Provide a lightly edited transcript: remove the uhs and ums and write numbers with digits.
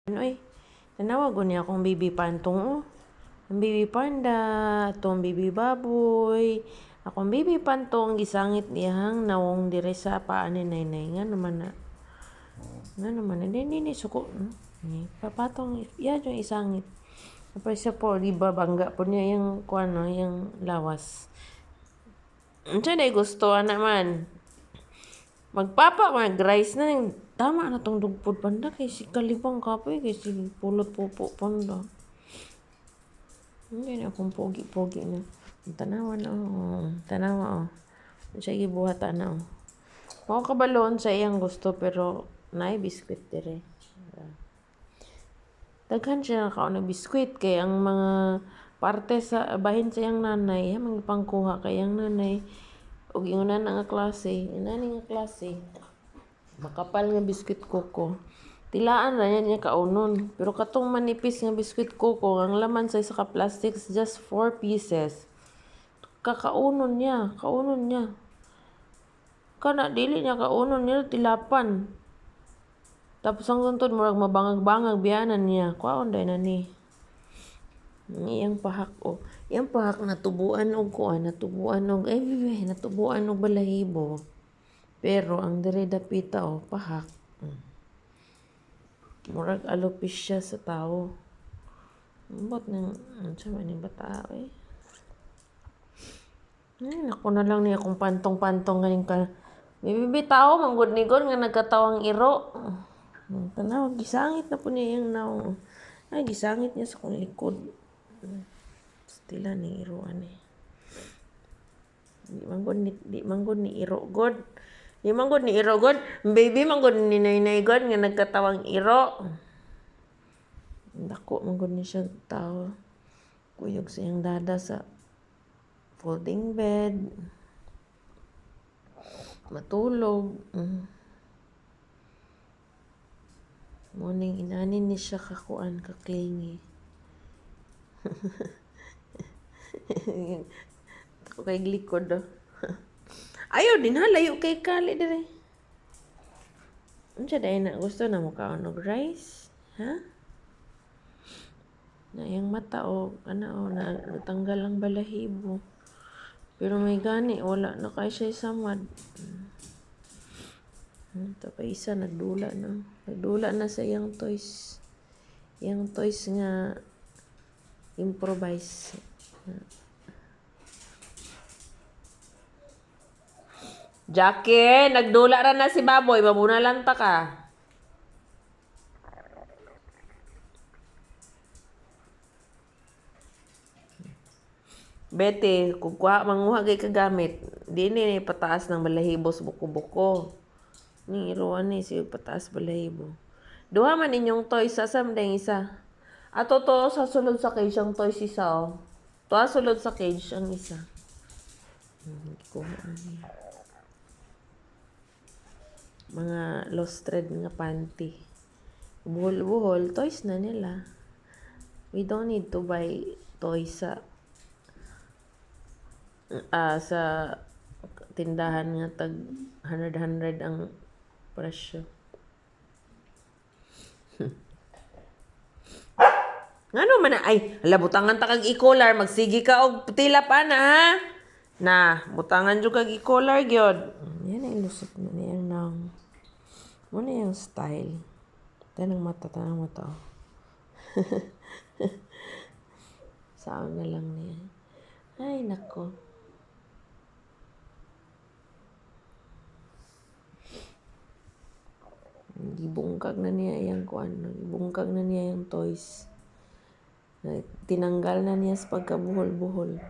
Ano tanawa ko niya akong baby pantong ang baby panda, atong baby baboy, akong baby pantong gisangit niyang nawong dire sa paa ni Naynay nga naman na hindi suko ni papatong iya yung isangit tapos siya po di ba bangga po niya yung kuano yung lawas siya na gusto naman mag-rice na yung tama na tong dugpod panda kay si kalibang kapoy kay si pulot pupo panda. Hindi na akong pogi-pogi na. Tanawa na tanawa siya gibuhata na Mao kabalon sa iyang gusto pero naay biskwit dire. Daghan siya kaon ng biskwit kay ang mga parte sa bahin sa iyang nanay mga pangkuha kay ang nanay og ingon na nga klase makapal nga biskwit koko. Tilaan ra niya kaunon. Pero katong manipis nga biskwit koko, ang laman sa isa ka plastic is just 4 pieces. Kaunon niya. Kana dili niya kaunon niya tilapan. Tapos ang tuntod murag mabangag-bangag biyanan niya. Kwaon day na ni. Iyang pahak Iyang pahak natubuan og balahibo. Pero ang dire dapita pahak. Murag alopecia sa tao. Ambot nang sa man yung bata naku na lang niya kung pantong-pantong ganing ka. Bibi tao manggod ni God nga nagkatawang iro. Tanaw gisangit na po niya yung naong. Ay gisangit niya sa kong likod. Stila ni iro Di manggod ni iro God. Di manggod ni iro God. Baby manggod ni Naynay God nga nagkatawang iro. Dako manggod ni siya tao. Kuyog sa iyang dada sa folding bed. Matulog. Morning inanin ni siya kakuan kaklingi. Ako kay glikod Ayaw din layo kay kali dire. Unsa day na gusto na mo kaon og rice? Ha? Na yung mata na natanggal ang balahibo. Pero may gani wala na kay siya samad. Tapos isa nagdula na sa iyang toys. Yang toys nga improvise. Jackie, nagdula ra na si Baboy, mabuna lang ta ka. Bete, kukwa manguha gay kagamit. Di ni pataas ng balahibos buko-buko. Ni iruan ni si pataas balahibo. Duha man inyong toys sa samdeng isa. Ato to sa sulod sa cage ang toys isa To sulod sa cage ang isa. Mga lost thread nga panty. Buhol-buhol, toys na nila. We don't need to buy toys sa tindahan nga tag 100 ang presyo. Ngano man butangan ta kag e-collar, magsigi ka og tila pa na ha. Na, butangan jud kag e-collar gyud. Yan ang lusot na niya nang. Muna yung style. Tanang mata. Saan na lang niya. Ay, nako. Gibungkag na niya yung toys. Tinanggal na niya sa pagkabuhol-buhol.